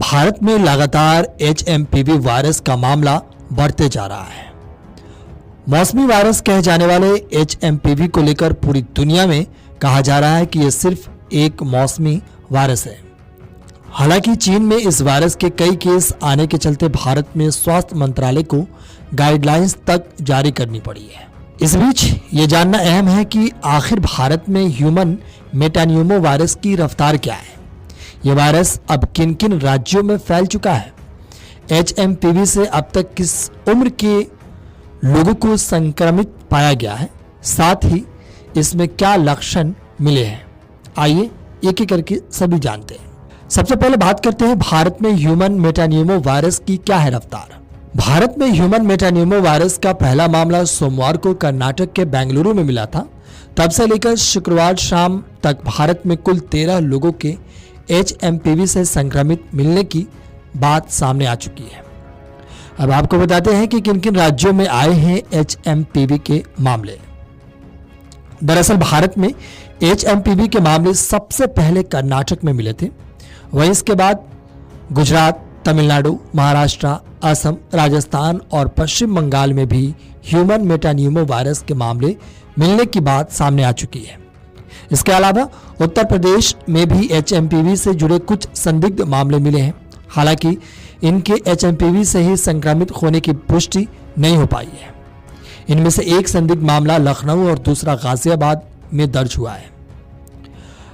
भारत में लगातार HMPV virus का मामला बढ़ते जा रहा है। मौसमी वायरस कहे जाने वाले HMPV को लेकर पूरी दुनिया में कहा जा रहा है कि यह सिर्फ एक मौसमी वायरस है। हालांकि चीन में इस वायरस के कई केस आने के चलते भारत में स्वास्थ्य मंत्रालय को गाइडलाइंस तक जारी करनी पड़ी है। इस बीच ये जानना अहम है कि आखिर भारत में ह्यूमन मेटानियोमो वायरस की रफ्तार क्या है। यह वायरस अब किन किन राज्यों में फैल चुका है, HMPV से अब तक किस उम्र के लोगों को संक्रमित पाया गया है, साथ ही इसमें क्या लक्षण मिले हैं, आइए एक एक करके सभी जानते हैं। सबसे पहले बात करते हैं भारत में ह्यूमन मेटानियोमो वायरस की क्या है रफ्तार। भारत में ह्यूमन मेटानियोमो वायरस का पहला मामला सोमवार को कर्नाटक के बेंगलुरु में मिला था। तब से लेकर शुक्रवार शाम तक भारत में कुल 13 लोगों के HMPV से संक्रमित मिलने की बात सामने आ चुकी है। अब आपको बताते हैं कि किन किन राज्यों में आए हैं HMPV के मामले। दरअसल भारत में HMPV के मामले सबसे पहले कर्नाटक में मिले थे। वहीं इसके बाद गुजरात, तमिलनाडु, महाराष्ट्र, असम, राजस्थान और पश्चिम बंगाल में भी ह्यूमन मेटानियोमो वायरस के मामले मिलने की बात सामने आ चुकी है। इसके अलावा उत्तर प्रदेश में भी HMPV से जुड़े कुछ संदिग्ध मामले मिले हैं। हालांकि इनके HMPV से ही संक्रमित होने की पुष्टि नहीं हो पाई है। इनमें से एक संदिग्ध मामला लखनऊ और दूसरा गाजियाबाद में दर्ज हुआ है।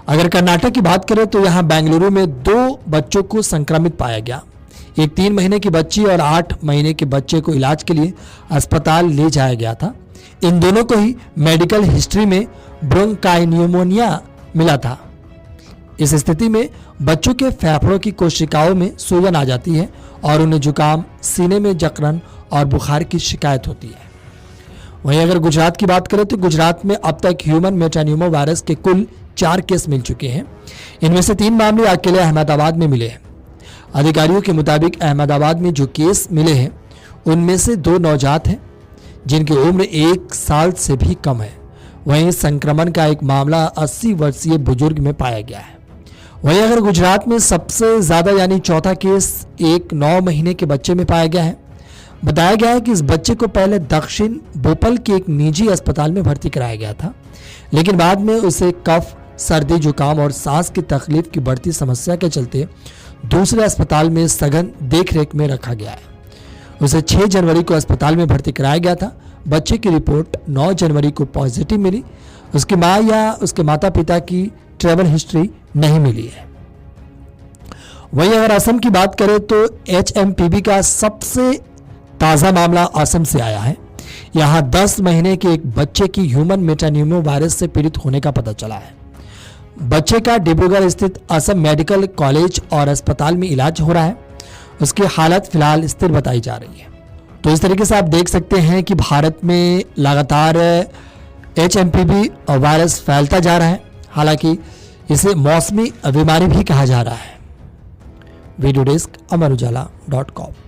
अगर कर्नाटक की बात करें तो यहां बेंगलुरु में 2 बच्चों को संक्रमित पाया गया। एक 3 महीने की बच्ची और 8 महीने के बच्चे को इलाज के लिए अस्पताल ले जाया गया था। इन दोनों को ही मेडिकल हिस्ट्री में ब्रोंकाइन्यूमोनिया मिला था। इस स्थिति में बच्चों के फेफड़ों की कोशिकाओं में सूजन आ जाती है और उन्हें जुकाम, सीने में जकड़न और बुखार की शिकायत होती है। वहीं अगर गुजरात की बात करें तो गुजरात में अब तक ह्यूमन मेटानियोमो वायरस के कुल 4 केस मिल चुके हैं। इनमें से 3 मामले अकेले अहमदाबाद में मिले हैं। अधिकारियों के मुताबिक अहमदाबाद में जो केस मिले हैं उनमें से 2 नवजात हैं जिनकी उम्र 1 साल से भी कम है। वहीं संक्रमण का एक मामला 80 वर्षीय बुजुर्ग में पाया गया है। वहीं अगर गुजरात में सबसे ज्यादा यानी चौथा केस एक 9 महीने के बच्चे में पाया गया है। बताया गया है कि इस बच्चे को पहले दक्षिण भोपाल के एक निजी अस्पताल में भर्ती कराया गया था, लेकिन बाद में उसे कफ, सर्दी, जुकाम और सांस की तकलीफ की बढ़ती समस्या के चलते दूसरे अस्पताल में सघन देखरेख में रखा गया है। उसे 6 जनवरी को अस्पताल में भर्ती कराया गया था। बच्चे की रिपोर्ट 9 जनवरी को पॉजिटिव मिली। उसकी मां या उसके माता पिता की ट्रैवल हिस्ट्री नहीं मिली है। वहीं अगर असम की बात करें तो HMPV का सबसे ताज़ा मामला असम से आया है। यहाँ 10 महीने के एक बच्चे की ह्यूमन मेटानियोमो वायरस से पीड़ित होने का पता चला है। बच्चे का डिब्रूगढ़ स्थित असम मेडिकल कॉलेज और अस्पताल में इलाज हो रहा है। उसकी हालत फिलहाल स्थिर बताई जा रही है। तो इस तरीके से आप देख सकते हैं कि भारत में लगातार HMPV वायरस फैलता जा रहा है। हालांकि इसे मौसमी बीमारी भी कहा जा रहा है। वीडियो डेस्क अमर उजाला.com।